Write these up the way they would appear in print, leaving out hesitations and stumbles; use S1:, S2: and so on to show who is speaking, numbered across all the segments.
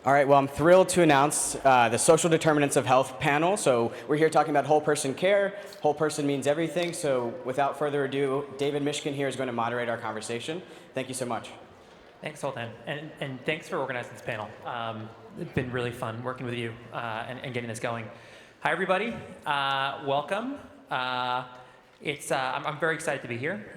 S1: All right, well, I'm thrilled to announce the Social Determinants of Health panel. So we're here talking about whole person care. Whole person means everything. So without further ado, David Mishkin here is going to moderate our conversation. Thank you so much.
S2: Thanks, Sultan, and thanks for organizing this panel. It's been really fun working with you and getting this going. Hi, everybody. Welcome. I'm very excited to be here.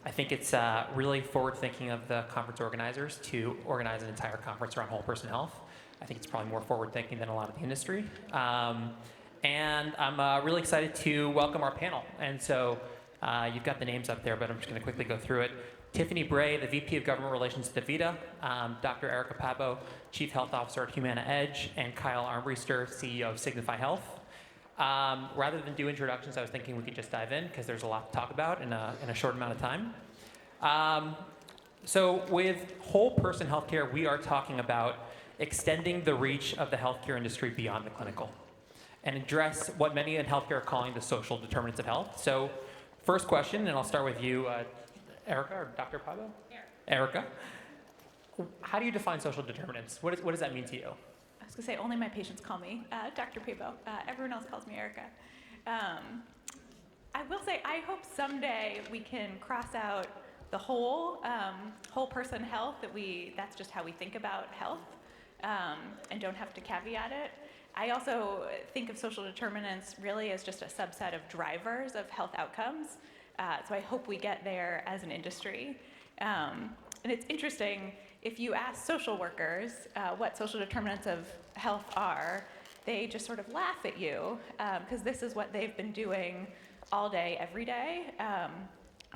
S2: I think it's really forward-thinking of the conference organizers to organize an entire conference around whole person health. I think it's probably more forward-thinking than a lot of the industry. And I'm really excited to welcome our panel. And so you've got the names up there, but I'm just going to quickly go through it. Tiffany Bray, the VP of Government Relations at DaVita, Dr. Erica Pabo, Chief Health Officer at Humana Edge, and Kyle Armbruster, CEO of Signify Health. Rather than do introductions, I was thinking we could just dive in because there's a lot to talk about in a short amount of time. So with whole person healthcare, we are talking about extending the reach of the healthcare industry beyond the clinical and address what many in healthcare are calling the social determinants of health. So first question, and I'll start with you, Erica or Dr. Pabo? Erica. How do you define social determinants? What does that mean to you?
S3: I was going to say, only my patients call me Dr. Pabo. Everyone else calls me Erica. I will say, I hope someday we can cross out the whole person health, that's just how we think about health, and don't have to caveat it. I also think of social determinants really as just a subset of drivers of health outcomes. So I hope we get there as an industry. And it's interesting, if you ask social workers what social determinants of health are, they just sort of laugh at you because this is what they've been doing all day, every day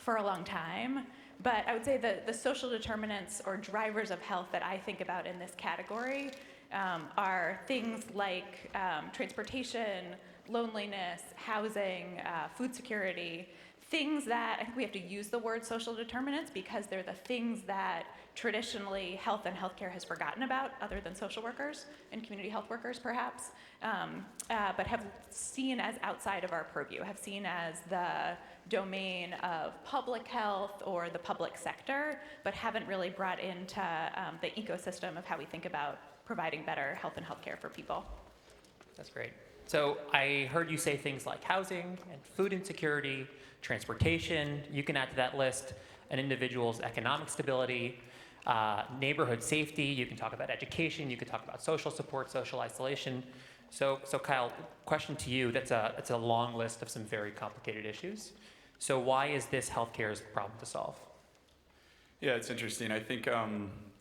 S3: for a long time. But I would say the social determinants or drivers of health that I think about in this category are things like transportation, loneliness, housing, food security, things that I think we have to use the word social determinants because they're the things that traditionally health and healthcare has forgotten about, other than social workers and community health workers perhaps, but have seen as outside of our purview, have seen as the domain of public health or the public sector, but haven't really brought into the ecosystem of how we think about providing better health and healthcare for people.
S2: That's great. So I heard you say things like housing and food insecurity, transportation. You can add to that list an individual's economic stability, neighborhood safety. You can talk about education. You can talk about social support, social isolation. So Kyle, question to you. That's a long list of some very complicated issues. So why is this healthcare's problem to solve?
S4: Yeah, it's interesting. I think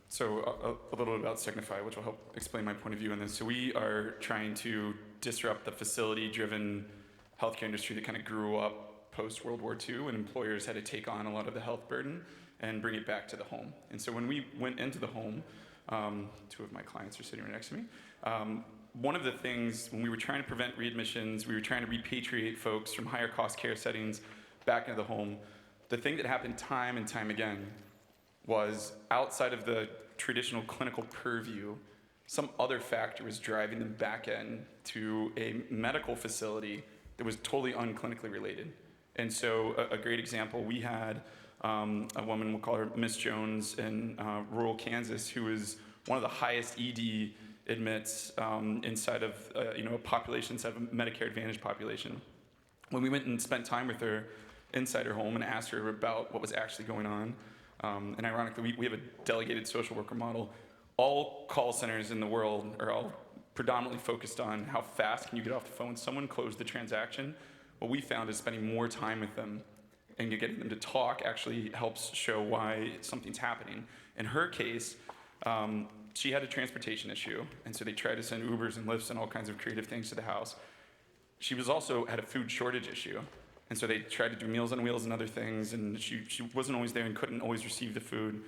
S4: so a little bit about Signify, which will help explain my point of view on this. So we are trying to disrupt the facility-driven healthcare industry that kind of grew up post-World War II, when employers had to take on a lot of the health burden and bring it back to the home. And so when we went into the home, two of my clients are sitting right next to me, one of the things, when we were trying to prevent readmissions, we were trying to repatriate folks from higher cost care settings back into the home, the thing that happened time and time again was outside of the traditional clinical purview, some other factor was driving them back in to a medical facility that was totally unclinically related. And so a great example, we had a woman, we'll call her Miss Jones, in rural Kansas, who was one of the highest ED admits inside of a population, inside of a Medicare Advantage population. When we went and spent time with her inside her home and asked her about what was actually going on, and ironically, we have a delegated social worker model. All call centers in the world are all predominantly focused on how fast can you get off the phone with someone, close the transaction. What we found is spending more time with them and getting them to talk actually helps show why something's happening. In her case, she had a transportation issue, and so they tried to send Ubers and Lyfts and all kinds of creative things to the house. She was also had a food shortage issue. And so they tried to do Meals on Wheels and other things, and she wasn't always there and couldn't always receive the food.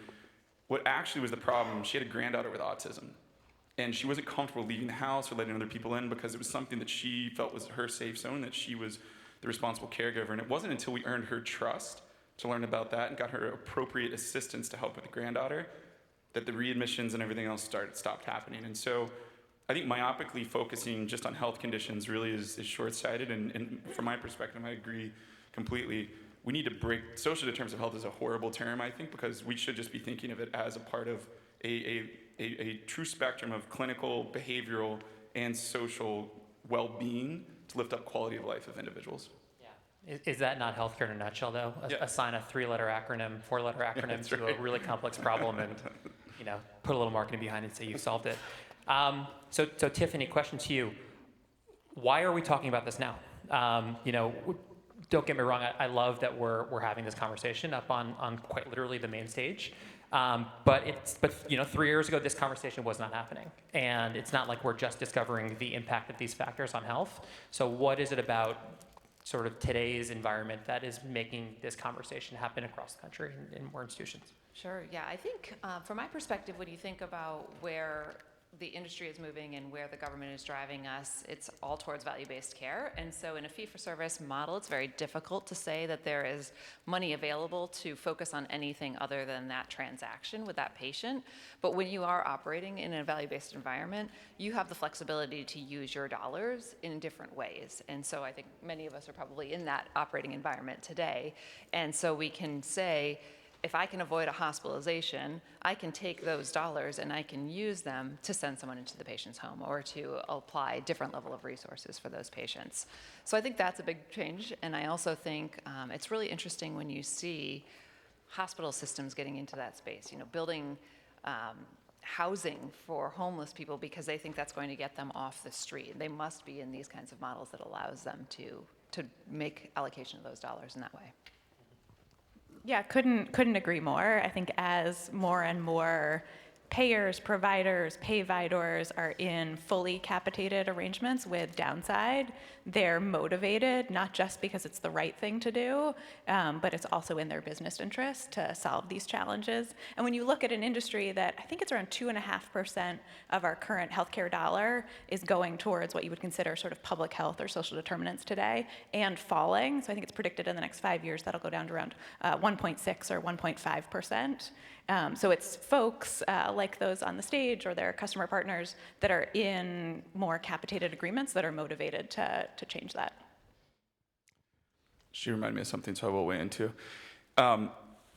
S4: What actually was the problem, she had a granddaughter with autism. And she wasn't comfortable leaving the house or letting other people in because it was something that she felt was her safe zone, that she was the responsible caregiver. And it wasn't until we earned her trust to learn about that and got her appropriate assistance to help with the granddaughter that the readmissions and everything else stopped happening. And so I think myopically focusing just on health conditions really is short-sighted, and from my perspective, I agree completely. We need to break, social determinants of health is a horrible term, I think, because we should just be thinking of it as a part of a a true spectrum of clinical, behavioral, and social well-being to lift up quality of life of individuals.
S2: Is that not healthcare in a nutshell, though?
S4: Yeah.
S2: Assign a 3-letter acronym, 4-letter acronym
S4: That's
S2: to
S4: right.
S2: a really complex problem and, put a little marketing behind it and say you've solved it. So Tiffany, question to you. Why are we talking about this now? Don't get me wrong, I love that we're having this conversation up on quite literally the main stage. But 3 years ago, this conversation was not happening. And it's not like we're just discovering the impact of these factors on health. So what is it about sort of today's environment that is making this conversation happen across the country in more institutions?
S5: Sure, yeah. I think from my perspective, when you think about where the industry is moving and where the government is driving us, it's all towards value-based care. And so in a fee-for-service model, it's very difficult to say that there is money available to focus on anything other than that transaction with that patient. But when you are operating in a value-based environment, you have the flexibility to use your dollars in different ways. And so I think many of us are probably in that operating environment today. And so we can say, if I can avoid a hospitalization, I can take those dollars and I can use them to send someone into the patient's home or to apply a different level of resources for those patients. So I think that's a big change. And I also think it's really interesting when you see hospital systems getting into that space, building housing for homeless people because they think that's going to get them off the street. They must be in these kinds of models that allows them to make allocation of those dollars in that way.
S3: Yeah, couldn't agree more. I think as more and more payers, providers, payvidors are in fully capitated arrangements with downside, they're motivated, not just because it's the right thing to do, but it's also in their business interest to solve these challenges. And when you look at an industry that I think it's around 2.5% of our current healthcare dollar is going towards what you would consider sort of public health or social determinants today and falling. So I think it's predicted in the next 5 years that'll go down to around 1.6 or 1.5%. So it's folks like those on the stage or their customer partners that are in more capitated agreements that are motivated to change that.
S4: She reminded me of something, so I will weigh into.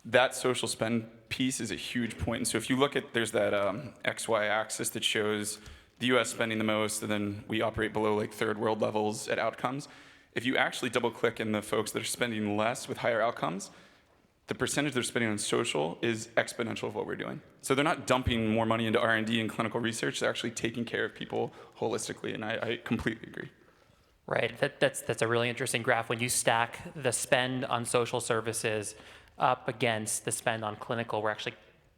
S4: That social spend piece is a huge point. And so if you look at, there's that XY axis that shows the US spending the most, and then we operate below like third world levels at outcomes. If you actually double click in the folks that are spending less with higher outcomes, the percentage they're spending on social is exponential of what we're doing. So they're not dumping more money into R&D and clinical research, they're actually taking care of people holistically, and I completely agree.
S2: Right, that's a really interesting graph. When you stack the spend on social services up against the spend on clinical, we're actually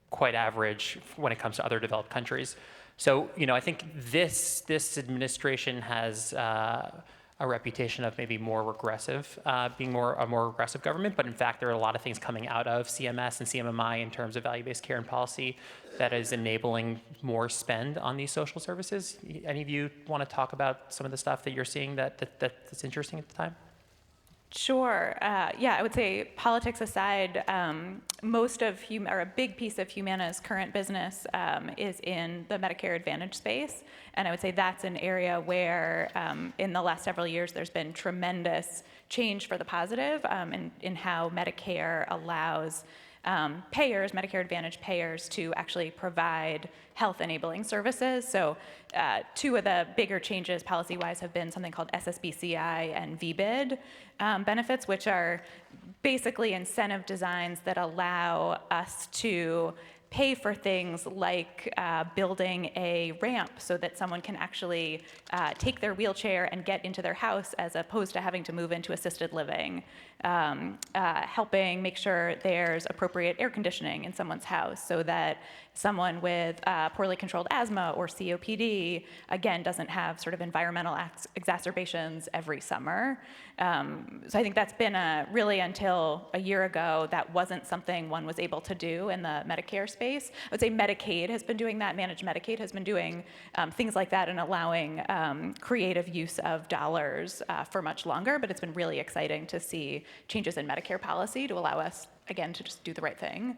S2: quite average when it comes to other developed countries. So, I think this administration has a reputation of maybe more regressive, being a more regressive government, but in fact there are a lot of things coming out of CMS and CMMI in terms of value-based care and policy that is enabling more spend on these social services. Any of you want to talk about some of the stuff that you're seeing that's interesting at the time?
S3: Sure. Yeah, I would say politics aside, a big piece of Humana's current business is in the Medicare Advantage space. And I would say that's an area where in the last several years there's been tremendous change for the positive in how Medicare allows Medicare Advantage payers to actually provide health-enabling services. So two of the bigger changes policy-wise have been something called SSBCI and VBID benefits, which are basically incentive designs that allow us to pay for things like building a ramp so that someone can actually take their wheelchair and get into their house as opposed to having to move into assisted living, helping make sure there's appropriate air conditioning in someone's house so that someone with poorly controlled asthma or COPD, again, doesn't have sort of environmental exacerbations every summer. So I think that's been really until a year ago, that wasn't something one was able to do in the Medicare space. I would say Medicaid has been doing that. Managed Medicaid has been doing things like that and allowing creative use of dollars for much longer, but it's been really exciting to see changes in Medicare policy to allow us, again, to just do the right thing.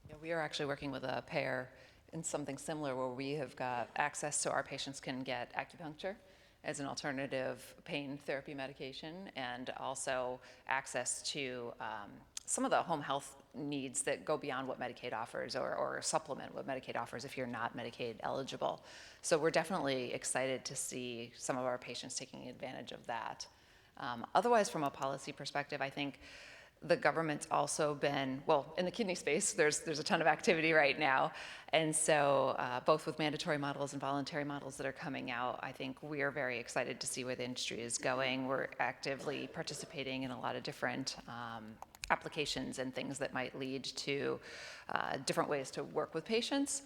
S5: Yeah, we are actually working with a payer in something similar where we have got access so our patients can get acupuncture as an alternative pain therapy medication, and also access to some of the home health needs that go beyond what Medicaid offers or supplement what Medicaid offers if you're not Medicaid eligible. So we're definitely excited to see some of our patients taking advantage of that. Otherwise, from a policy perspective, I think the government's also been, well, in the kidney space, there's a ton of activity right now. And so both with mandatory models and voluntary models that are coming out, I think we are very excited to see where the industry is going. We're actively participating in a lot of different applications and things that might lead to different ways to work with patients.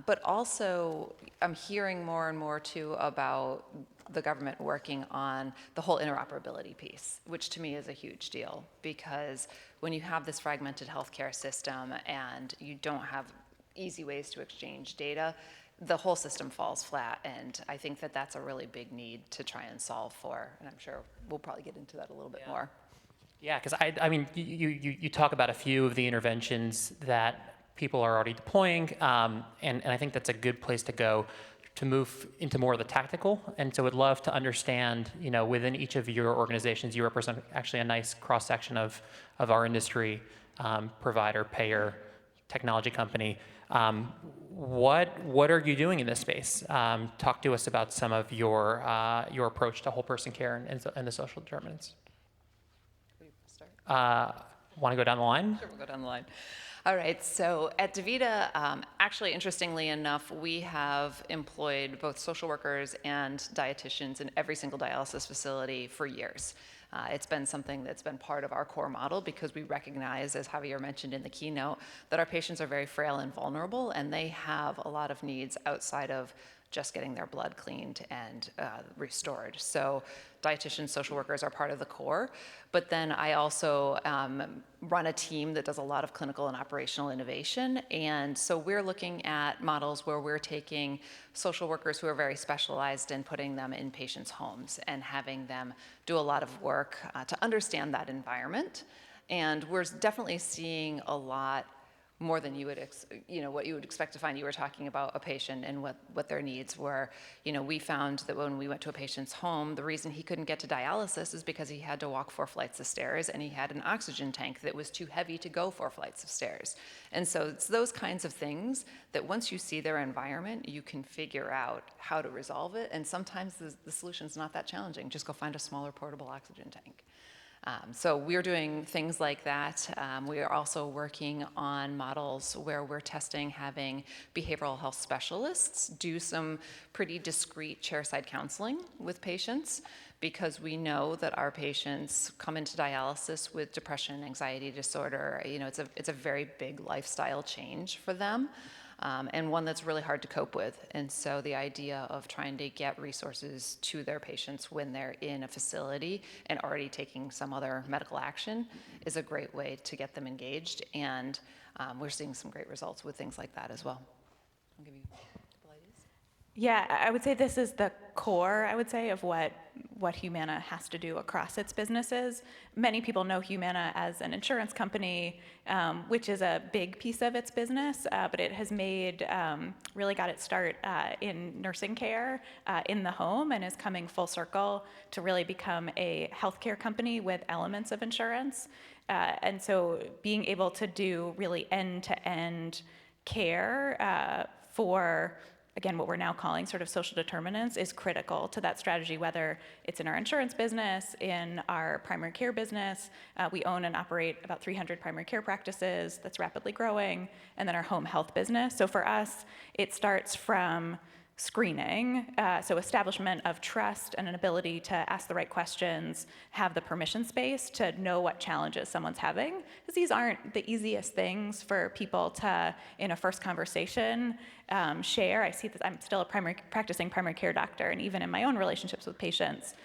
S5: But also, I'm hearing more and more too about the government working on the whole interoperability piece, which to me is a huge deal, because when you have this fragmented healthcare system and you don't have easy ways to exchange data, the whole system falls flat. And I think that that's a really big need to try and solve for. And I'm sure we'll probably get into that a little bit more.
S2: Yeah, because I mean, you talk about a few of the interventions that people are already deploying, and I think that's a good place to go to move into more of the tactical. And so would love to understand, within each of your organizations, you represent actually a nice cross-section of our industry, provider, payer, technology company. What are you doing in this space? Talk to us about some of your approach to whole person care and the social determinants. Want to go down the line?
S5: Sure, we'll go down the line. All right, so at DaVita, actually, interestingly enough, we have employed both social workers and dietitians in every single dialysis facility for years. It's been something that's been part of our core model because we recognize, as Javier mentioned in the keynote, that our patients are very frail and vulnerable, and they have a lot of needs outside of just getting their blood cleaned and restored. So dietitians, social workers are part of the core. But then I also run a team that does a lot of clinical and operational innovation. And so we're looking at models where we're taking social workers who are very specialized and putting them in patients' homes and having them do a lot of work to understand that environment. And we're definitely seeing a lot more than you would, what you would expect to find. You were talking about a patient and what their needs were. We found that when we went to a patient's home, the reason he couldn't get to dialysis is because he had to walk 4 flights of stairs and he had an oxygen tank that was too heavy to go 4 flights of stairs. And so it's those kinds of things that once you see their environment, you can figure out how to resolve it. And sometimes the solution's not that challenging. Just go find a smaller portable oxygen tank. So we're doing things like that. We are also working on models where we're testing having behavioral health specialists do some pretty discrete chairside counseling with patients, because we know that our patients come into dialysis with depression, anxiety disorder. It's a very big lifestyle change for them. And one that's really hard to cope with. And so the idea of trying to get resources to their patients when they're in a facility and already taking some other medical action is a great way to get them engaged. And we're seeing some great results with things like that as well. I'll give you a couple ideas.
S3: Yeah, I would say this is the core, of what Humana has to do across its businesses. Many people know Humana as an insurance company, which is a big piece of its business, but it has really got its start in nursing care in the home and is coming full circle to really become a healthcare company with elements of insurance. And so being able to do really end-to-end care for, again, what we're now calling sort of social determinants is critical to that strategy, whether it's in our insurance business, in our primary care business. We own and operate about 300 primary care practices that's rapidly growing, and then our home health business. So for us, it starts from screening, so establishment of trust and an ability to ask the right questions, have the permission space to know what challenges someone's having, because these aren't the easiest things for people to, in a first conversation, share. I see that I'm still a practicing primary care doctor, and even in my own relationships with patients,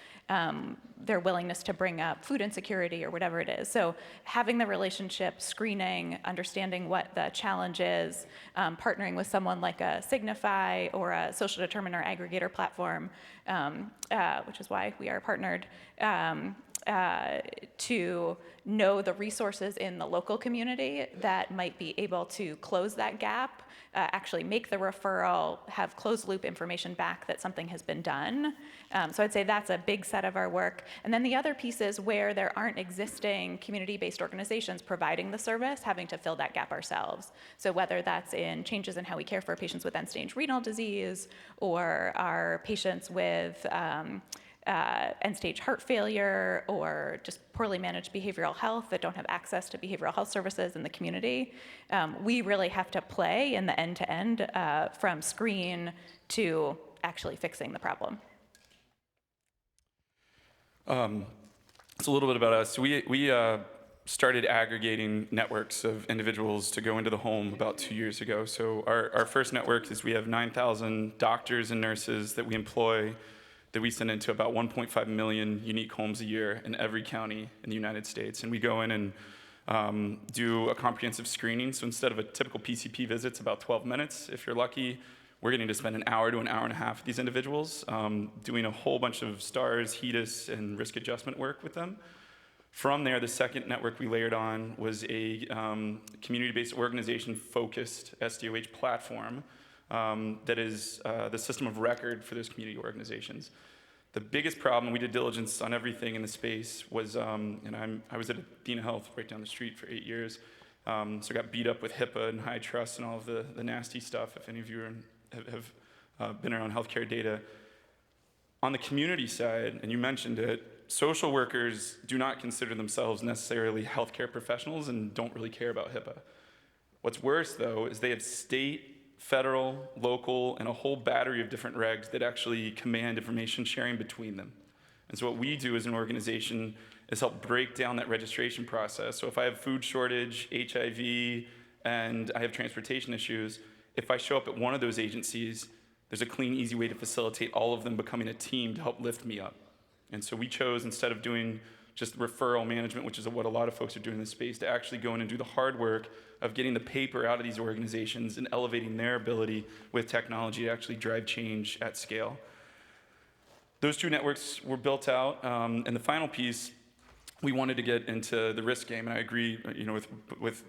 S3: their willingness to bring up food insecurity or whatever it is. So having the relationship, screening, understanding what the challenge is, partnering with someone like a Signify or a social determinant or aggregator platform, which is why we are partnered, to know the resources in the local community that might be able to close that gap, actually make the referral, have closed loop information back that something has been done. So I'd say that's a big set of our work. And then the other piece is where there aren't existing community-based organizations providing the service, having to fill that gap ourselves. So whether that's in changes in how we care for patients with end-stage renal disease, or our patients with end-stage heart failure, or just poorly managed behavioral health that don't have access to behavioral health services in the community, we really have to play in the end-to-end from screen to actually fixing the problem.
S4: It's a little bit about us. We started aggregating networks of individuals to go into the home about 2 years ago. So our first network is we have 9,000 doctors and nurses that we employ, that we send into about 1.5 million unique homes a year in every county in the United States. And we go in and do a comprehensive screening. So instead of a typical PCP visit, it's about 12 minutes. If you're lucky, we're getting to spend an hour to an hour and a half with these individuals, doing a whole bunch of STARS, HEDIS, and risk adjustment work with them. From there, the second network we layered on was a community-based organization-focused SDOH platform that is the system of record for those community organizations. The biggest problem, we did diligence on everything in the space, was, and I was at Athena Health right down the street for 8 years, so I got beat up with HIPAA and high trust and all of the nasty stuff, if any of you have been around healthcare data. On the community side, and you mentioned it, social workers do not consider themselves necessarily healthcare professionals and don't really care about HIPAA. What's worse, though, is they have state, federal, local, and a whole battery of different regs that actually command information sharing between them. And so what we do as an organization is help break down that registration process. So if I have food shortage, HIV, and I have transportation issues, if I show up at one of those agencies, there's a clean, easy way to facilitate all of them becoming a team to help lift me up. And so we chose, instead of doing just referral management, which is what a lot of folks are doing in this space, to actually go in and do the hard work of getting the paper out of these organizations and elevating their ability with technology to actually drive change at scale. Those two networks were built out, and the final piece, we wanted to get into the risk game, and I agree, with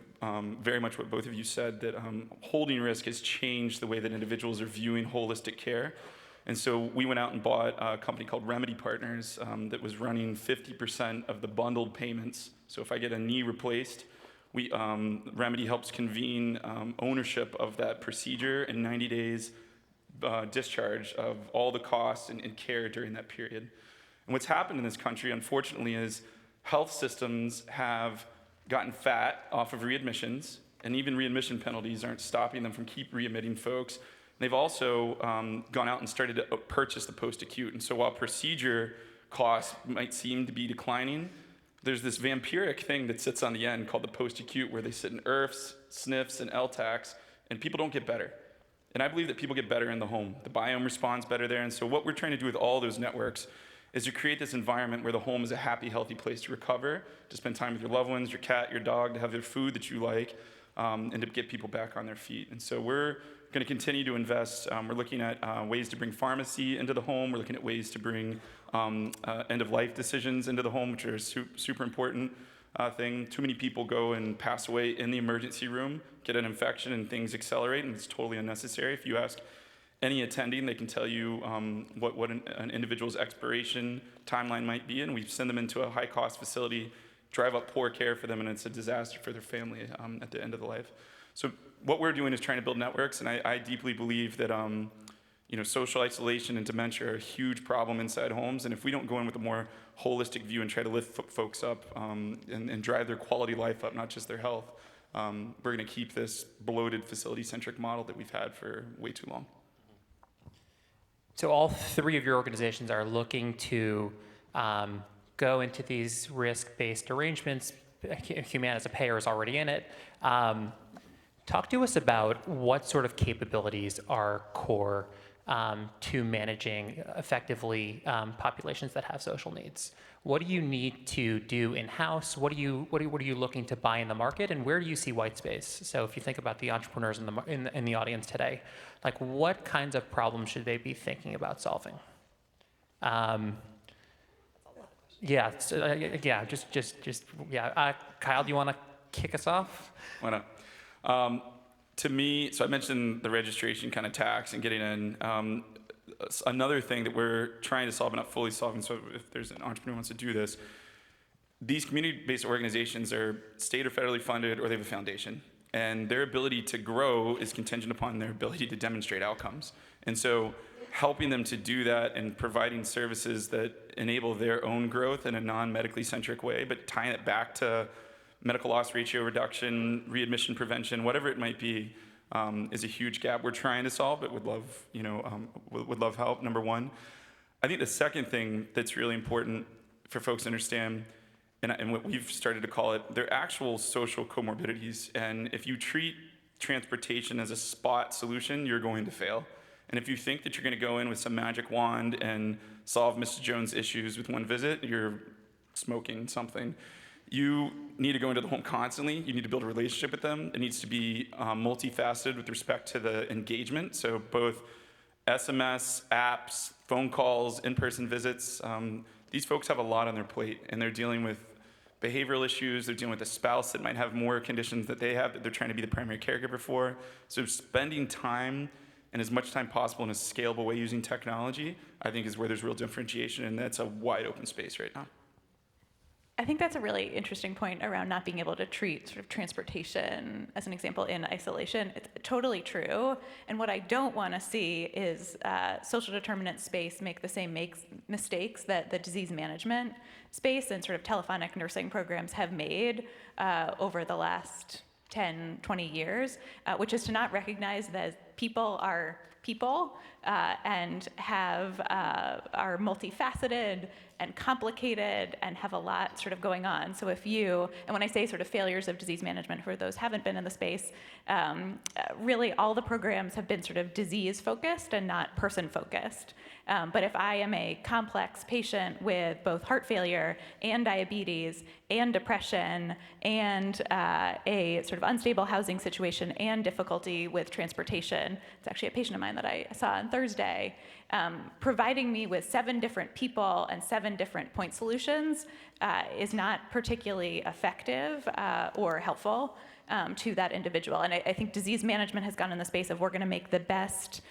S4: very much what both of you said, that holding risk has changed the way that individuals are viewing holistic care. And so we went out and bought a company called Remedy Partners that was running 50% of the bundled payments. So if I get a knee replaced, Remedy helps convene ownership of that procedure and 90 days discharge of all the costs and care during that period. And what's happened in this country, unfortunately, is health systems have gotten fat off of readmissions, and even readmission penalties aren't stopping them from keep readmitting folks. They've also gone out and started to purchase the post-acute. And so while procedure costs might seem to be declining, there's this vampiric thing that sits on the end called the post-acute, where they sit in IRFs, SNFs, and LTACs, and people don't get better. And I believe that people get better in the home. The biome responds better there. And so what we're trying to do with all those networks is to create this environment where the home is a happy, healthy place to recover, to spend time with your loved ones, your cat, your dog, to have their food that you like, and to get people back on their feet. And so we're going to continue to invest. We're looking at ways to bring pharmacy into the home. We're looking at ways to bring end-of-life decisions into the home, which are a super important thing. Too many people go and pass away in the emergency room, get an infection, and things accelerate, and it's totally unnecessary. If you ask any attending, they can tell you what an individual's expiration timeline might be, and we send them into a high-cost facility, drive up poor care for them, and it's a disaster for their family at the end of the life. So what we're doing is trying to build networks, and I deeply believe that social isolation and dementia are a huge problem inside homes, and if we don't go in with a more holistic view and try to lift folks up and drive their quality of life up, not just their health, we're going to keep this bloated facility-centric model that we've had for way too long.
S2: So all three of your organizations are looking to go into these risk-based arrangements. Humana as a payer is already in it. Talk to us about what sort of capabilities are core to managing effectively populations that have social needs. What do you need to do in-house? What are you looking to buy in the market, and where do you see white space? So if you think about the entrepreneurs in the audience today, like what kinds of problems should they be thinking about solving? Yeah, so, yeah, yeah. Kyle, do you want to kick us off?
S4: Why not? To me, so I mentioned the registration kind of tax and getting in. Another thing that we're trying to solve, but not fully solving, so if there's an entrepreneur who wants to do this, these community-based organizations are state or federally funded, or they have a foundation. And their ability to grow is contingent upon their ability to demonstrate outcomes. And so helping them to do that and providing services that enable their own growth in a non-medically centric way, but tying it back to medical loss ratio reduction, readmission prevention, whatever it might be, is a huge gap we're trying to solve, but would love, would love help, number one. I think the second thing that's really important for folks to understand, and what we've started to call it, they're actual social comorbidities. And if you treat transportation as a spot solution, you're going to fail. And if you think that you're going to go in with some magic wand and solve Mrs. Jones' issues with one visit, you're smoking something. You need to go into the home constantly. You need to build a relationship with them. It needs to be multifaceted with respect to the engagement. So both SMS, apps, phone calls, in-person visits. These folks have a lot on their plate, and they're dealing with behavioral issues. They're dealing with a spouse that might have more conditions that they have that they're trying to be the primary caregiver for. So spending time, and as much time possible in a scalable way using technology, I think is where there's real differentiation, and that's a wide open space right now.
S3: I think that's a really interesting point around not being able to treat sort of transportation, as an example, in isolation. It's totally true. And what I don't want to see is social determinant space make the same mistakes that the disease management space and sort of telephonic nursing programs have made over the last 10, 20 years, which is to not recognize that people are people and are multifaceted and complicated and have a lot sort of going on. So if you, and when I say sort of failures of disease management for those who haven't been in the space, really all the programs have been sort of disease focused and not person focused. But if I am a complex patient with both heart failure and diabetes and depression and a sort of unstable housing situation and difficulty with transportation, it's actually a patient of mine that I saw on Thursday, providing me with 7 different people and 7 different point solutions is not particularly effective or helpful to that individual. And I think disease management has gone in the space of we're going to make the best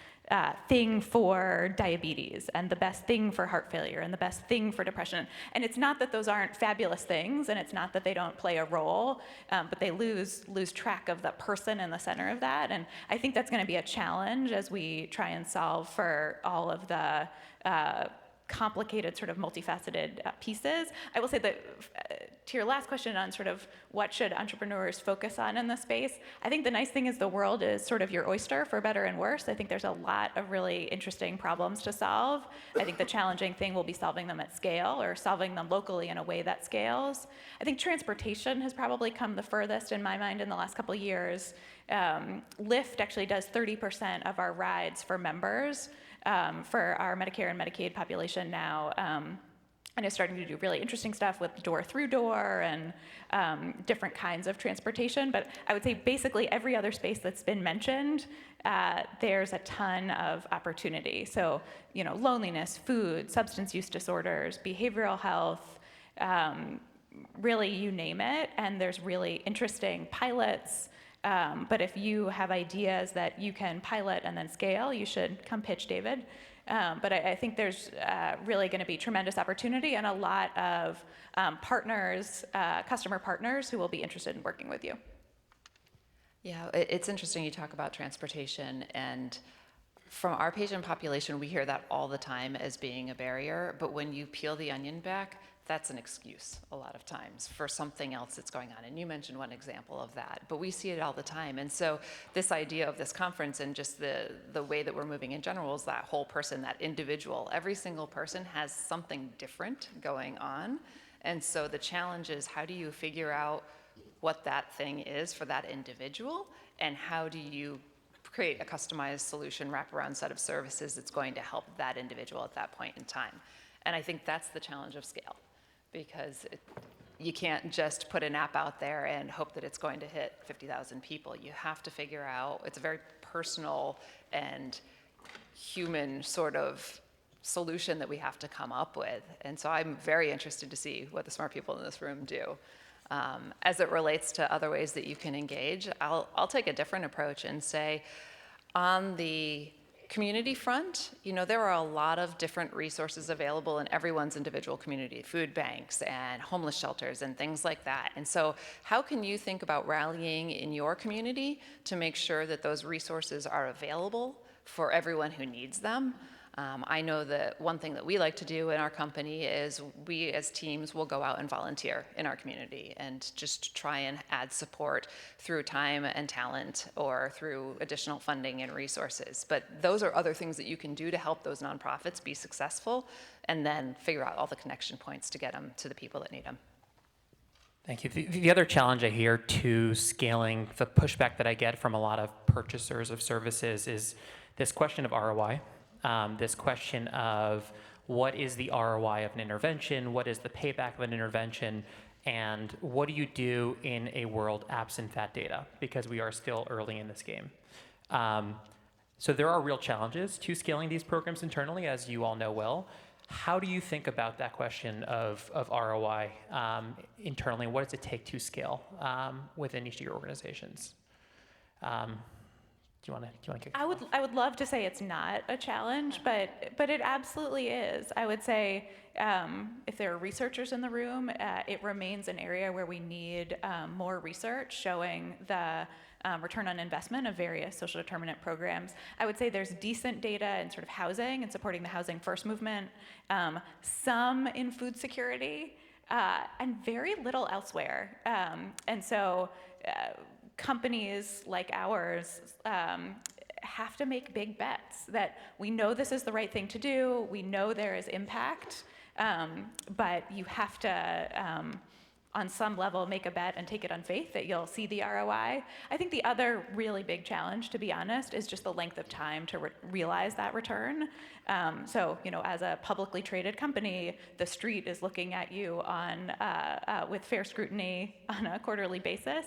S3: thing for diabetes and the best thing for heart failure and the best thing for depression. And it's not that those aren't fabulous things, and it's not that they don't play a role, but they lose track of the person in the center of that. And I think that's going to be a challenge as we try and solve for all of the complicated, sort of multifaceted pieces. I will say that to your last question on sort of what should entrepreneurs focus on in the space, I think the nice thing is the world is sort of your oyster, for better and worse. I think there's a lot of really interesting problems to solve. I think the challenging thing will be solving them at scale or solving them locally in a way that scales. I think transportation has probably come the furthest in my mind in the last couple of years. Lyft actually does 30% of our rides for members for our Medicare and Medicaid population now, and is starting to do really interesting stuff with door-through-door and different kinds of transportation. But I would say basically every other space that's been mentioned, there's a ton of opportunity. So, loneliness, food, substance use disorders, behavioral health, really you name it, and there's really interesting pilots. But if you have ideas that you can pilot and then scale, you should come pitch David. But I think there's really going to be tremendous opportunity and a lot of partners, customer partners who will be interested in working with you.
S5: Yeah, it's interesting you talk about transportation, and from our patient population, we hear that all the time as being a barrier, but when you peel the onion back, that's an excuse a lot of times for something else that's going on. And you mentioned one example of that, but we see it all the time. And so this idea of this conference and just the way that we're moving in general is that whole person, that individual. Every single person has something different going on. And so the challenge is, how do you figure out what that thing is for that individual? And how do you create a customized solution, wraparound set of services that's going to help that individual at that point in time? And I think that's the challenge of scale, because you can't just put an app out there and hope that it's going to hit 50,000 people. You have to figure out, it's a very personal and human sort of solution that we have to come up with. And so I'm very interested to see what the smart people in this room do. As it relates to other ways that you can engage, I'll take a different approach and say, on the community front, there are a lot of different resources available in everyone's individual community, food banks and homeless shelters and things like that. And so how can you think about rallying in your community to make sure that those resources are available for everyone who needs them? I know that one thing that we like to do in our company is we as teams will go out and volunteer in our community and just try and add support through time and talent or through additional funding and resources. But those are other things that you can do to help those nonprofits be successful, and then figure out all the connection points to get them to the people that need them.
S2: Thank you. The other challenge I hear to scaling, the pushback that I get from a lot of purchasers of services is this question of ROI. This question of what is the ROI of an intervention, what is the payback of an intervention, and what do you do in a world absent that data, because we are still early in this game. So there are real challenges to scaling these programs internally, as you all know well. How do you think about that question of ROI internally, and what does it take to scale within each of your organizations? Do you want to kick?
S3: I would love to say it's not a challenge, but it absolutely is. I would say if there are researchers in the room, it remains an area where we need more research showing the return on investment of various social determinant programs. I would say there's decent data in sort of housing and supporting the housing first movement, some in food security, and very little elsewhere. And so companies like ours have to make big bets that we know this is the right thing to do, we know there is impact, but you have to, on some level, make a bet and take it on faith that you'll see the ROI. I think the other really big challenge, to be honest, is just the length of time to realize that return. So, as a publicly traded company, the street is looking at you on with fair scrutiny on a quarterly basis.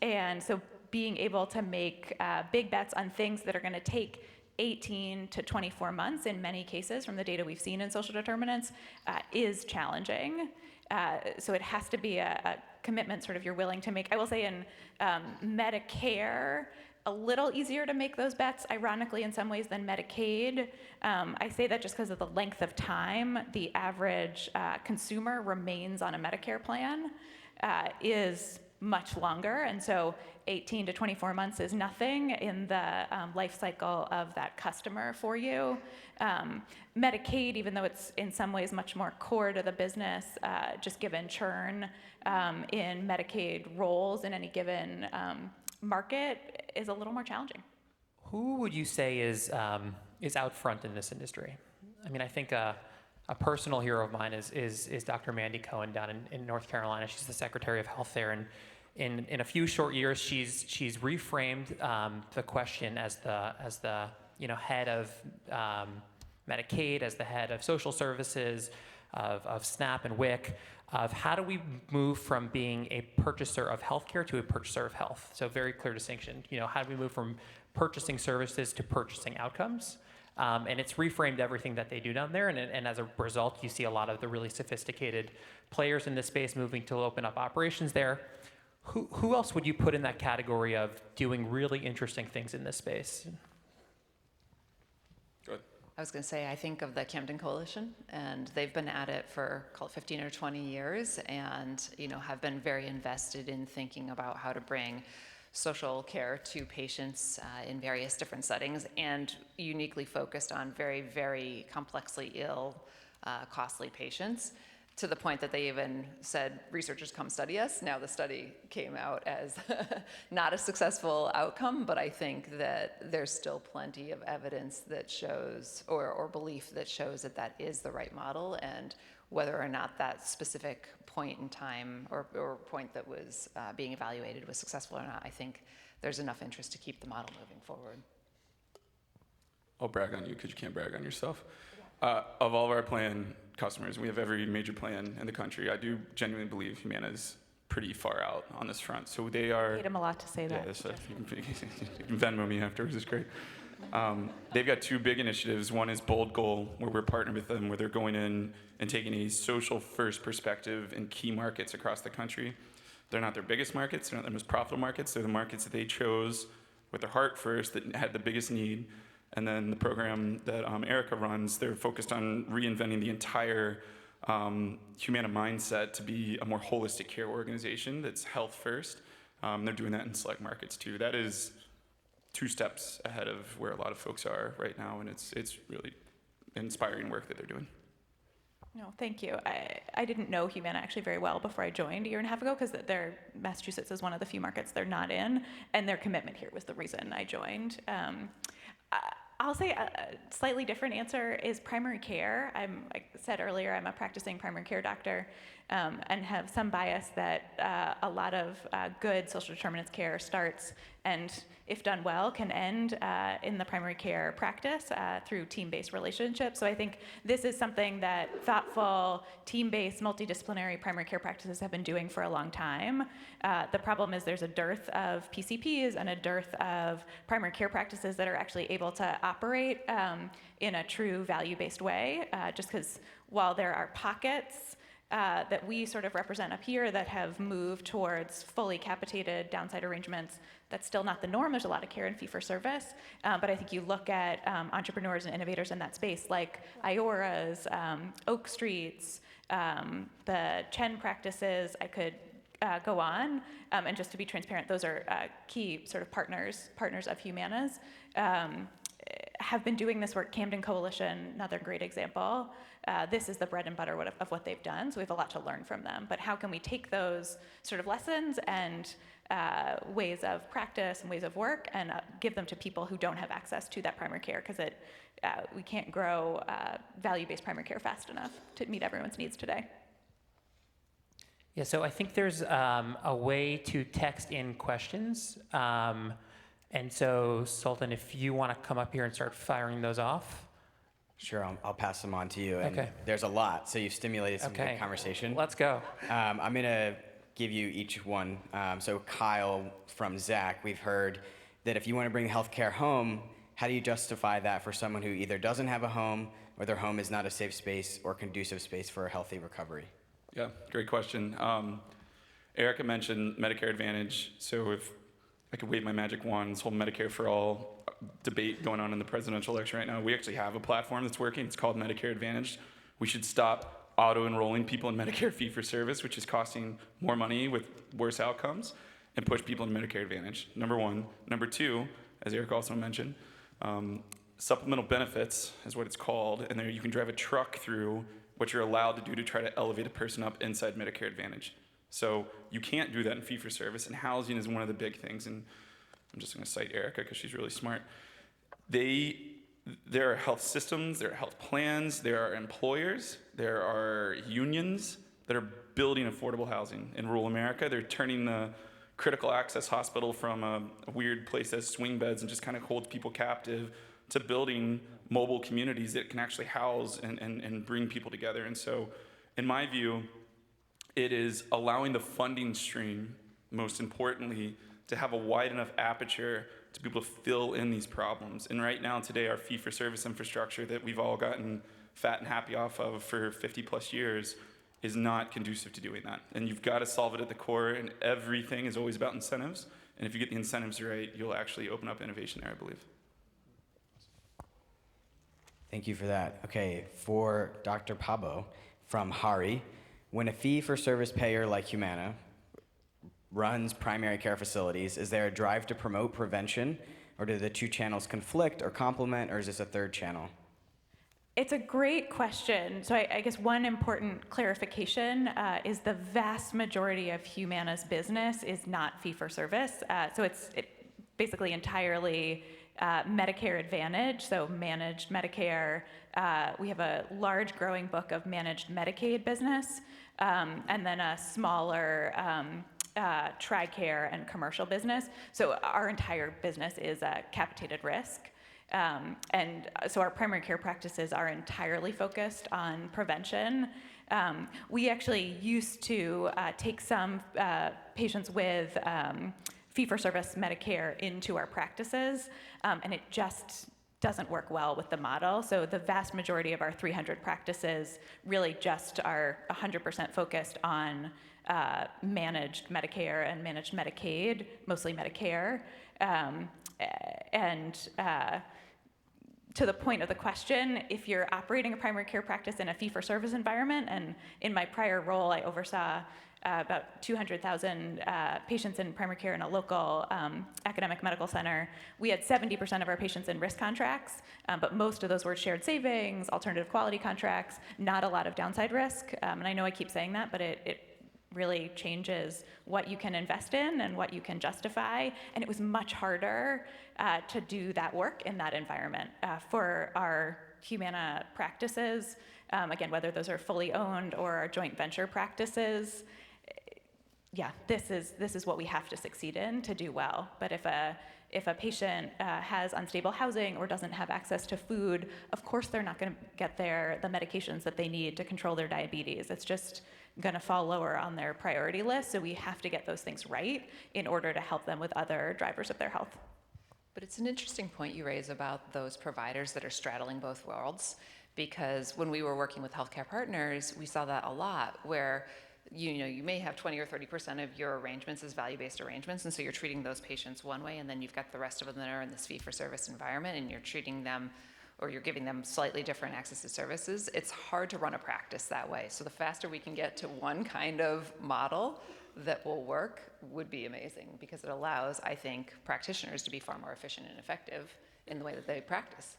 S3: And so being able to make big bets on things that are going to take 18 to 24 months in many cases from the data we've seen in social determinants is challenging. So it has to be a commitment sort of you're willing to make. I will say in Medicare, a little easier to make those bets, ironically, in some ways, than Medicaid. I say that just because of the length of time the average consumer remains on a Medicare plan is much longer, and so 18 to 24 months is nothing in the life cycle of that customer for you. Medicaid, even though it's in some ways much more core to the business, just given churn in Medicaid roles in any given market, is a little more challenging.
S2: Who would you say is out front in this industry? I mean, I think a personal hero of mine is Dr. Mandy Cohen down in North Carolina. She's the Secretary of Health there, and in a few short years, she's reframed the question as the head of Medicaid, as the head of social services, of SNAP and WIC, of how do we move from being a purchaser of healthcare to a purchaser of health? So very clear distinction. How do we move from purchasing services to purchasing outcomes? And it's reframed everything that they do down there, and as a result, you see a lot of the really sophisticated players in this space moving to open up operations there. Who else would you put in that category of doing really interesting things in this space?
S4: Go ahead.
S5: I was going to say, I think of the Camden Coalition, and they've been at it for, call it 15 or 20 years, and have been very invested in thinking about how to bring social care to patients in various different settings, and uniquely focused on very, very complexly ill, costly patients, to the point that they even said, researchers come study us. Now the study came out as not a successful outcome, but I think that there's still plenty of evidence that shows, or belief that shows that that is the right model, and whether or not that specific point in time or point that was being evaluated was successful or not, I think there's enough interest to keep the model moving forward.
S4: I'll brag on you because you can't brag on yourself. Of all of our plan customers, we have every major plan in the country. I do genuinely believe Humana is pretty far out on this front. So they are.
S3: I hate him a lot to say that.
S4: Yeah, you can Venmo me afterwards. It's great. They've got two big initiatives. One is Bold Goal, where we're partnered with them, where they're going in and taking a social-first perspective in key markets across the country. They're not their biggest markets, they're not their most profitable markets, they're the markets that they chose with their heart first, that had the biggest need. And then the program that Erica runs, they're focused on reinventing the entire Humana mindset to be a more holistic care organization that's health first. They're doing that in select markets too. That is 2 steps ahead of where a lot of folks are right now, and it's really inspiring work that they're doing.
S3: No, thank you. I didn't know Humana actually very well before I joined a year and a half ago, because Massachusetts is one of the few markets they're not in, and their commitment here was the reason I joined. I'll say a slightly different answer is primary care. I said earlier, I'm a practicing primary care doctor, and have some bias that a lot of good social determinants care starts and, if done well, can end in the primary care practice through team-based relationships. So I think this is something that thoughtful, team-based, multidisciplinary primary care practices have been doing for a long time. The problem is there's a dearth of PCPs and a dearth of primary care practices that are actually able to operate in a true value-based way, just because while there are pockets that we sort of represent up here that have moved towards fully capitated downside arrangements, that's still not the norm. There's a lot of care in fee-for-service, but I think you look at entrepreneurs and innovators in that space, like Iora's, Oak Street's, the Chen practices. I could go on, and just to be transparent, those are key sort of partners of Humana's. Have been doing this work. Camden Coalition, another great example. This is the bread and butter of what they've done, so we have a lot to learn from them. But how can we take those sort of lessons and ways of practice and ways of work and give them to people who don't have access to that primary care, because we can't grow value-based primary care fast enough to meet everyone's needs today.
S2: Yeah, so I think there's a way to text in questions. And so, Sultan, if you want to come up here and start firing those off.
S1: Sure, I'll pass them on to you. And
S2: Okay.
S1: there's a lot, so you've stimulated some
S2: Okay.
S1: good conversation.
S2: Let's go.
S1: I'm going to give you each one. So Kyle from Zach, we've heard that if you want to bring healthcare home, how do you justify that for someone who either doesn't have a home or their home is not a safe space or conducive space for a healthy recovery?
S4: Yeah, great question. Erica mentioned Medicare Advantage. So if I could wave my magic wand, this whole Medicare for All debate going on in the presidential election right now, we actually have a platform that's working. It's called Medicare Advantage. We should stop auto-enrolling people in Medicare fee-for-service, which is costing more money with worse outcomes, and push people in Medicare Advantage, number one. Number two, as Eric also mentioned, supplemental benefits is what it's called, and there you can drive a truck through what you're allowed to do to try to elevate a person up inside Medicare Advantage. So you can't do that in fee-for-service, and housing is one of the big things. And I'm just going to cite Erica because she's really smart. There are health systems, there are health plans, there are employers, there are unions that are building affordable housing in rural America. They're turning the critical access hospital from a weird place that has swing beds and just kind of holds people captive to building mobile communities that can actually house and bring people together. And so, in my view, it is allowing the funding stream, most importantly, to have a wide enough aperture to be able to fill in these problems. And right now, today, our fee-for-service infrastructure that we've all gotten fat and happy off of for 50 plus years is not conducive to doing that. And you've got to solve it at the core, and everything is always about incentives. And if you get the incentives right, you'll actually open up innovation there, I believe.
S1: Thank you for that. Okay, for Dr. Pabo from Hari, when a fee-for-service payer like Humana runs primary care facilities, is there a drive to promote prevention, or do the two channels conflict or complement, or is this a third channel?
S3: It's a great question. So I guess one important clarification is the vast majority of Humana's business is not fee-for-service. So it's basically entirely Medicare Advantage, so managed Medicare. We have a large growing book of managed Medicaid business, and then a smaller TRICARE and commercial business. So our entire business is capitated risk. And so our primary care practices are entirely focused on prevention. We actually used to take some patients with fee-for-service Medicare into our practices, and it just doesn't work well with the model. So the vast majority of our 300 practices really just are 100% focused on managed Medicare and managed Medicaid, mostly Medicare. To the point of the question, if you're operating a primary care practice in a fee-for-service environment, and in my prior role, I oversaw about 200,000 patients in primary care in a local academic medical center. We had 70% of our patients in risk contracts, but most of those were shared savings, alternative quality contracts, not a lot of downside risk. And I know I keep saying that, but it really changes what you can invest in and what you can justify. And it was much harder to do that work in that environment. For our Humana practices, again, whether those are fully owned or our joint venture practices, yeah, this is what we have to succeed in to do well. But if a patient has unstable housing or doesn't have access to food, of course they're not going to get the medications that they need to control their diabetes. It's just going to fall lower on their priority list. So we have to get those things right in order to help them with other drivers of their health.
S5: But it's an interesting point you raise about those providers that are straddling both worlds, because when we were working with healthcare partners, we saw that a lot, where you may have 20 or 30% of your arrangements as value-based arrangements, and so you're treating those patients one way, and then you've got the rest of them that are in this fee-for-service environment, and you're treating them, or you're giving them slightly different access to services. It's hard to run a practice that way. So the faster we can get to one kind of model that will work would be amazing, because it allows, I think, practitioners to be far more efficient and effective in the way that they practice.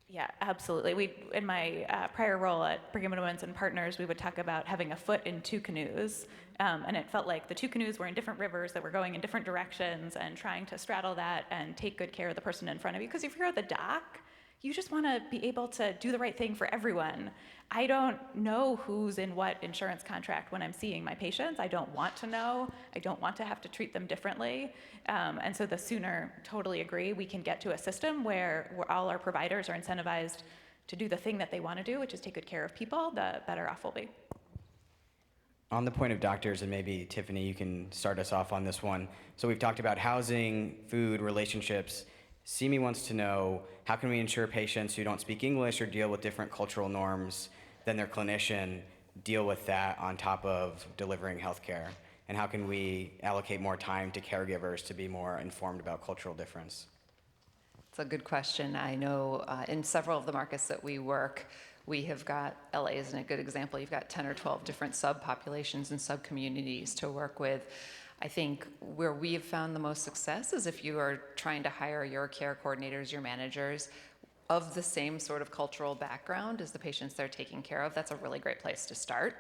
S3: Yeah, absolutely. In my prior role at Brigham and Women's and Partners, we would talk about having a foot in two canoes, and it felt like the two canoes were in different rivers that were going in different directions, and trying to straddle that and take good care of the person in front of you. Because if you're at the dock, you just want to be able to do the right thing for everyone. I don't know who's in what insurance contract when I'm seeing my patients. I don't want to know. I don't want to have to treat them differently. And so the sooner, totally agree, we can get to a system where all our providers are incentivized to do the thing that they want to do, which is take good care of people, the better off we'll be.
S1: On the point of doctors, and maybe Tiffany, you can start us off on this one. So we've talked about housing, food, relationships. Simi wants to know, how can we ensure patients who don't speak English or deal with different cultural norms than their clinician deal with that on top of delivering healthcare? And how can we allocate more time to caregivers to be more informed about cultural difference?
S5: It's a good question. I know in several of the markets that we work, we have got, LA isn't a good example, you've got 10 or 12 different subpopulations and sub-communities to work with. I think where we have found the most success is if you are trying to hire your care coordinators, your managers, of the same sort of cultural background as the patients they're taking care of. That's a really great place to start.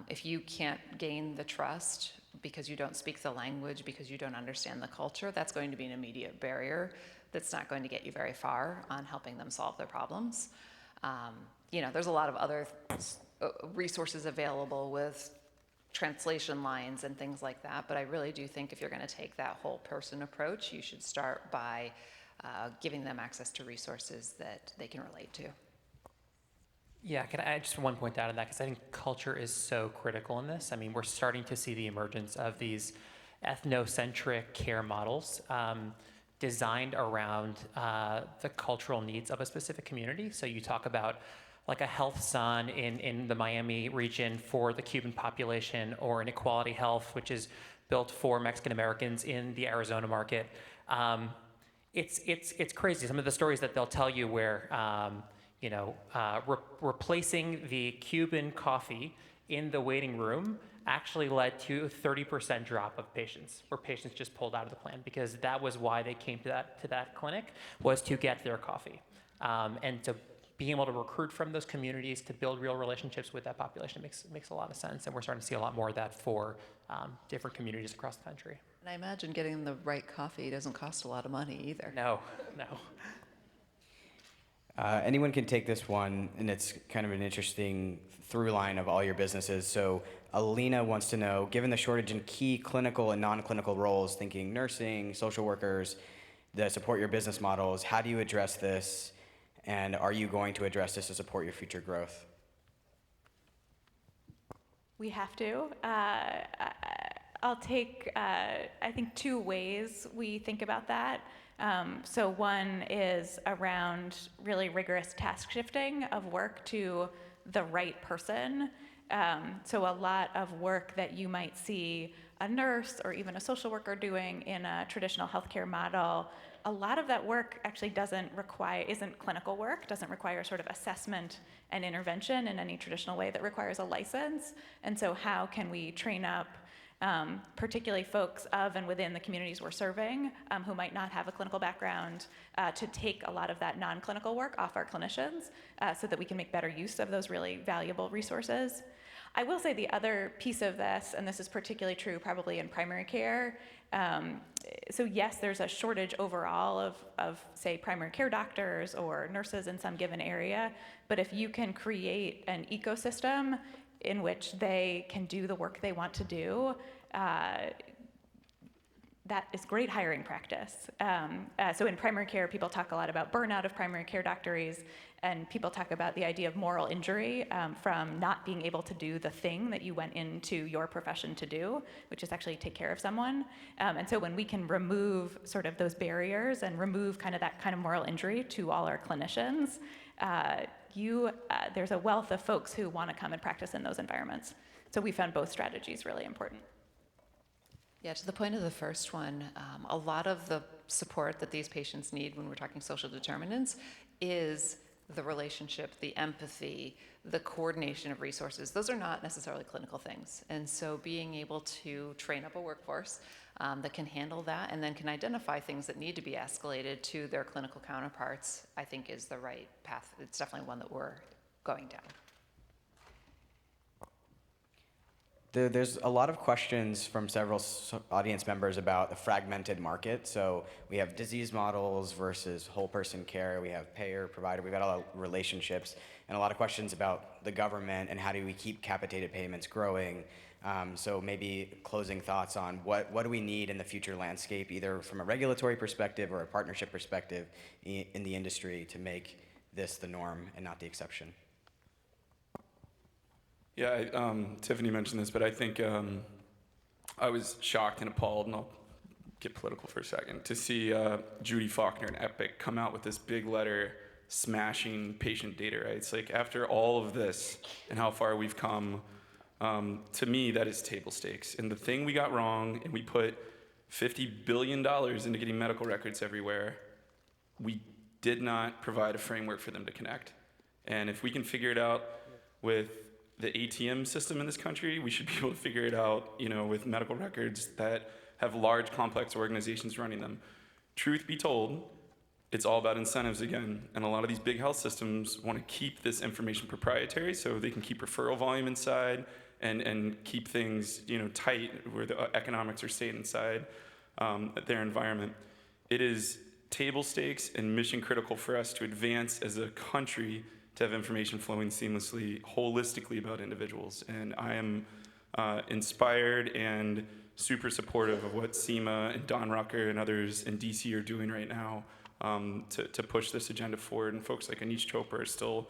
S5: If you can't gain the trust because you don't speak the language, because you don't understand the culture, that's going to be an immediate barrier that's not going to get you very far on helping them solve their problems. There's a lot of other resources available with translation lines and things like that, but I really do think if you're going to take that whole person approach, you should start by giving them access to resources that they can relate to.
S2: Yeah, can I add just one point out of that? Because I think culture is so critical in this. I mean, we're starting to see the emergence of these ethnocentric care models designed around the cultural needs of a specific community. So you talk about like a health sun in the Miami region for the Cuban population, or an Equality Health, which is built for Mexican Americans in the Arizona market. It's crazy. Some of the stories that they'll tell you where, replacing the Cuban coffee in the waiting room actually led to a 30% drop of patients, where patients just pulled out of the plan, because that was why they came to that clinic, was to get their coffee. And to being able to recruit from those communities to build real relationships with that population makes a lot of sense, and we're starting to see a lot more of that for different communities across the country.
S5: And I imagine getting the right coffee doesn't cost a lot of money either.
S2: No.
S1: Anyone can take this one, and it's kind of an interesting through line of all your businesses. So Alina wants to know, given the shortage in key clinical and non-clinical roles, thinking nursing, social workers, that support your business models, how do you address this? And are you going to address this to support your future growth?
S3: We have to. I'll take, I think, two ways we think about that. So one is around really rigorous task shifting of work to the right person. So a lot of work that you might see a nurse or even a social worker doing in a traditional healthcare model, a lot of that work actually isn't clinical work, doesn't require sort of assessment and intervention in any traditional way that requires a license. And so how can we train up particularly folks of and within the communities we're serving who might not have a clinical background to take a lot of that non-clinical work off our clinicians so that we can make better use of those really valuable resources. I will say the other piece of this, and this is particularly true probably in primary care, so yes, there's a shortage overall of say, primary care doctors or nurses in some given area, but if you can create an ecosystem in which they can do the work they want to do, that is great hiring practice. So in primary care, people talk a lot about burnout of primary care doctors, and people talk about the idea of moral injury from not being able to do the thing that you went into your profession to do, which is actually take care of someone. And so when we can remove sort of those barriers and remove kind of that kind of moral injury to all our clinicians, there's a wealth of folks who want to come and practice in those environments. So we found both strategies really important.
S5: Yeah, to the point of the first one, a lot of the support that these patients need when we're talking social determinants is the relationship, the empathy, the coordination of resources. Those are not necessarily clinical things. And so being able to train up a workforce that can handle that and then can identify things that need to be escalated to their clinical counterparts, I think is the right path. It's definitely one that we're going down.
S1: There's a lot of questions from several audience members about the fragmented market. So we have disease models versus whole person care. We have payer, provider. We've got a lot of relationships and a lot of questions about the government and how do we keep capitated payments growing. So maybe closing thoughts on what do we need in the future landscape, either from a regulatory perspective or a partnership perspective in the industry to make this the norm and not the exception.
S4: Yeah, Tiffany mentioned this, but I think I was shocked and appalled, and I'll get political for a second, to see Judy Faulkner and Epic come out with this big letter smashing patient data rights. Like, after all of this and how far we've come, to me, that is table stakes. And the thing we got wrong, and we put $50 billion into getting medical records everywhere, we did not provide a framework for them to connect. And if we can figure it out with the ATM system in this country, we should be able to figure it out, with medical records that have large, complex organizations running them. Truth be told, it's all about incentives again. And a lot of these big health systems want to keep this information proprietary so they can keep referral volume inside and keep things, tight where the economics are staying inside their environment. It is table stakes and mission critical for us to advance as a country to have information flowing seamlessly, holistically about individuals. And I am inspired and super supportive of what Seema and Don Rucker and others in DC are doing right now to push this agenda forward. And folks like Anish Chopra are still,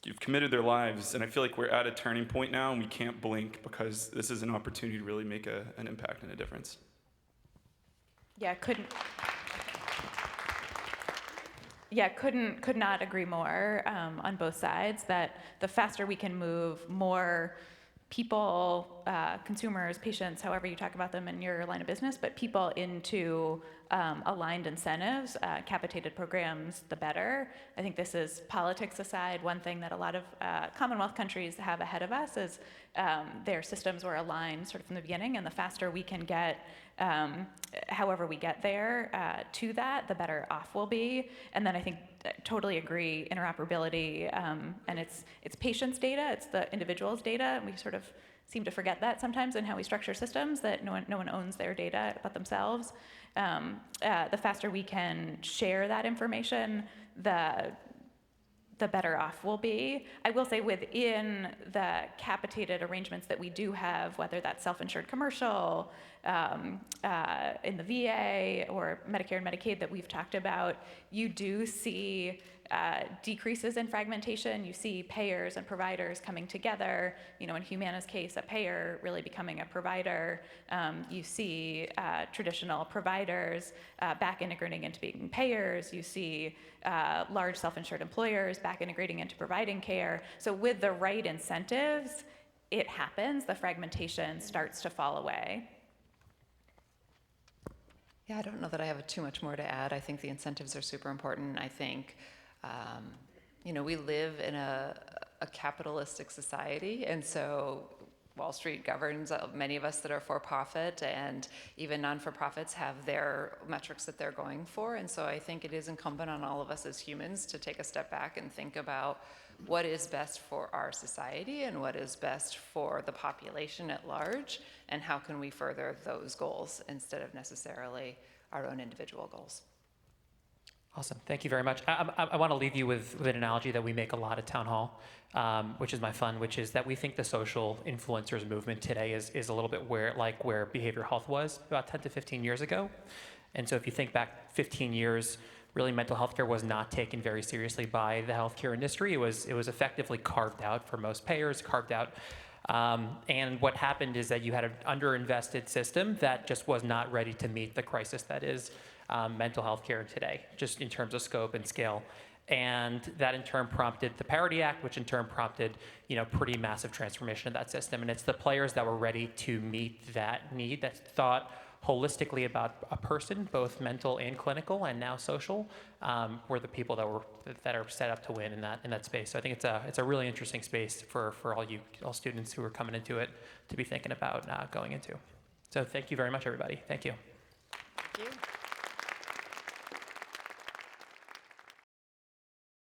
S4: you've committed their lives. And I feel like we're at a turning point now and we can't blink because this is an opportunity to really make an impact and a difference.
S3: Yeah, could not agree more on both sides, that the faster we can move more people, consumers, patients, however you talk about them in your line of business, but people into aligned incentives, capitated programs, the better. I think this is, politics aside, one thing that a lot of Commonwealth countries have ahead of us is their systems were aligned sort of from the beginning, and the faster we can get, however we get there to that, the better off we'll be. And then I think, totally agree, interoperability, and it's patients' data, it's the individual's data, and we sort of seem to forget that sometimes in how we structure systems, that no one owns their data but themselves. The faster we can share that information, the better off we'll be. I will say within the capitated arrangements that we do have, whether that's self-insured commercial, in the VA or Medicare and Medicaid that we've talked about, you do see decreases in fragmentation. You see payers and providers coming together. In Humana's case, a payer really becoming a provider. You see traditional providers back integrating into being payers. You see large self-insured employers back integrating into providing care. So with the right incentives, it happens. The fragmentation starts to fall away.
S5: Yeah, I don't know that I have too much more to add. I think the incentives are super important. I think, we live in a capitalistic society, and so Wall Street governs many of us that are for-profit, and even non-for-profits have their metrics that they're going for. And so I think it is incumbent on all of us as humans to take a step back and think about what is best for our society and what is best for the population at large, and how can we further those goals instead of necessarily our own individual goals.
S2: Awesome. Thank you very much. I want to leave you with an analogy that we make a lot at Town Hall, which is my fun, which is that we think the social influencers movement today is a little bit where behavioral health was about 10 to 15 years ago. And so if you think back 15 years, really mental health care was not taken very seriously by the healthcare industry. It was effectively carved out for most payers, carved out. And what happened is that you had an underinvested system that just was not ready to meet the crisis that is mental health care today, just in terms of scope and scale. And that in turn prompted the Parity Act, which in turn prompted, pretty massive transformation of that system. And it's the players that were ready to meet that need, that thought holistically about a person, both mental and clinical, and now social, were the people that are set up to win in that space. So I think it's a really interesting space for all students who are coming into it to be thinking about going into. So thank you very much, everybody. Thank you.
S5: Thank you.